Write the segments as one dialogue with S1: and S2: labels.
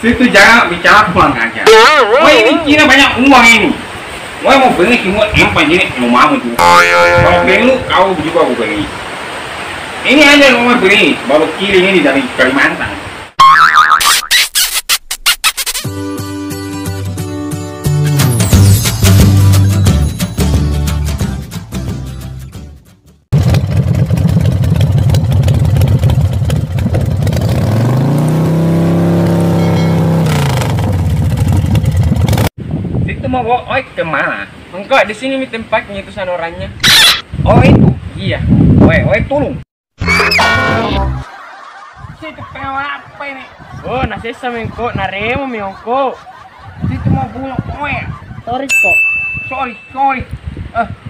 S1: Situ jangan bicara pulang aja. Oh ini Cina banyak uang ini. Wah mau beli cuma empat jadi mau tuh. Kalau beli lu kau juga mau beli. Ini aja mau beli baru kirim ini dari Kalimantan. Mau bawa kemana?
S2: Enggak, di sini tempatnya itu sana orangnya.
S1: Oh itu?
S2: Iya.
S1: Tolong.
S2: Situ pengen apa ini? Oh, nasi seminggu, naremo miongko.
S1: Situ mau pulang,
S2: Sorry kok.
S1: Sorry.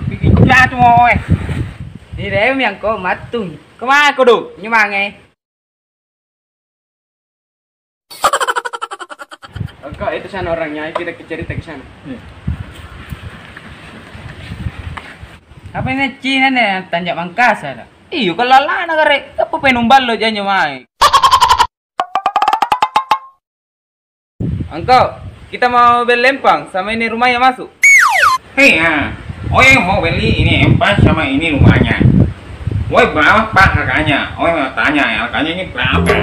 S1: Bikin jatuh mau
S2: Di rem yang kau matung. Kemana kau dulu? Nyemangai. Enggak, itu sana orangnya. Kita cerita ke sana.
S3: Apa ini Cina nih tanjak Mangkasa?
S2: Iyo, kalau lah negara apa penumbal lo jangan nyamai. Engkau, kita mau beli lempang sama ini rumahnya masuk.
S1: Hei yang mau beli ini empas sama ini rumahnya. Berapa Pak harganya? Mau tanya harganya ini berapa?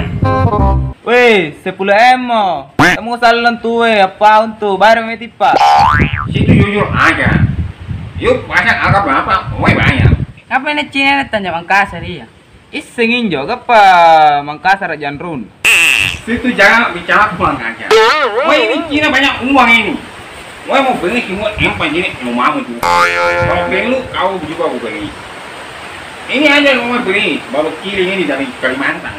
S2: Weh, 10 emo. Kamu salah tuh apa untuk barang itu Pak?
S1: Situ jujur aja. Yuk pasang harga berapa? Banyak.
S3: Apa ini Cina nih tanjak Mangkasa dia?
S2: Isengin juga Pak, Mangkasar Janrun.
S1: Situ jangan bicara pulang aja. Ini Cina banyak uang ini. Mau beli cuma empat jadi mau tuh. Kalau beli lu kau juga mau beli. Ini aja mau beli baru kirim ini dari Kalimantan.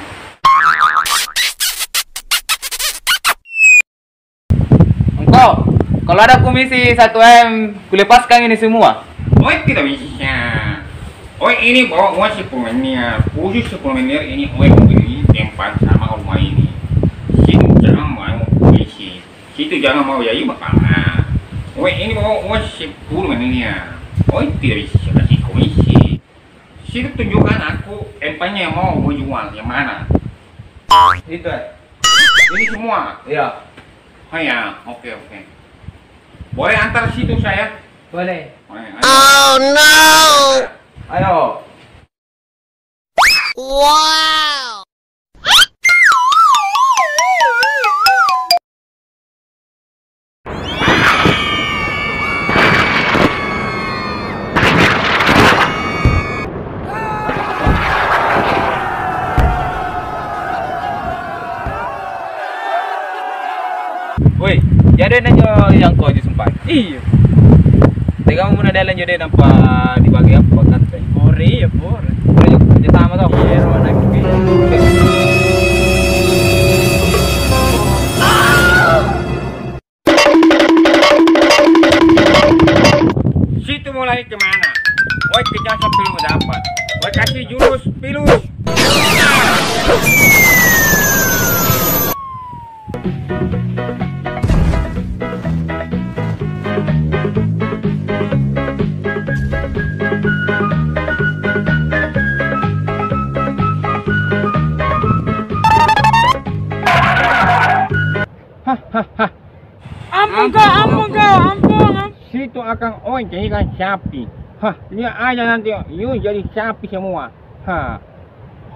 S2: Engkau, kalau ada komisi 1M, kulepaskan ini semua.
S1: Tidak bisa. Ini bawa uang suplemennya, khusus suplemennya ini mau beli tempat sama rumah ini. Situ jangan mau komisi. Situ jangan mau jadi bakalan. Ini bawa uang suplemennya. Tidak bisa kasih komisi. Situ tunjukkan aku empanya yang mau jual yang mana.
S2: Itu.
S1: Ini semua.
S2: Iya.
S1: Oh ya, oke. Boleh antar situ saya?
S2: Boleh.
S1: Oh
S4: no!
S2: Ayo.
S4: Wow!
S2: Woi, jadi aja yang kau disumpah. Iya. Kamu mau ada lanjut deh nampak dibagi apa kan? Iya, boleh. Kerja sama tau. Iya, mana
S1: situ mau lari kemana? Kejar sampai lu dapat. Kasih jurus pilus.
S2: Ampun.
S1: Situ akan jadikan sapi. Lihat aja nanti, yuk jadi sapi semua.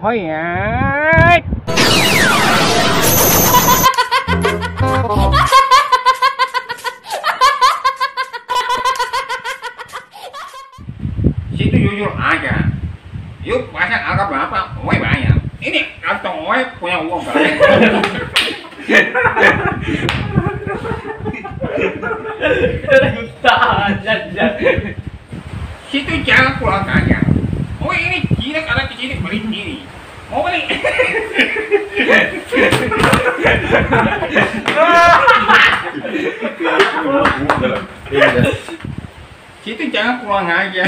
S1: Hoyat. Situ jujur aja. Yuk pasang harga berapa? Banyak. Ini kantong punya uang banyak. Situ jangan pulang aja. Ini Cina karena kesini beli sendiri. Mau beli? Situ jangan pulang aja.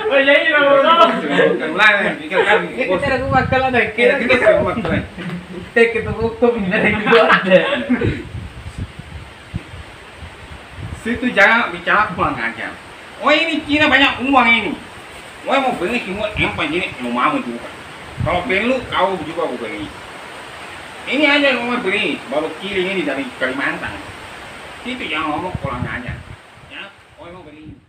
S2: Oh jadi lo.
S1: Kita
S2: aku bakal ada
S1: kita semua keren.
S2: kita tutup bener itu ada.
S1: Situ jangan bicara pulang aja. Ini Cina banyak uang ini. Mau beli cuma empat jadi mau tuh. Kalau perlu kau juga aku beli. Ini aja yang mau beli, baru kirim ini dari Kalimantan. Itu yang ngomong kurang aja. Ya, oh mau beli.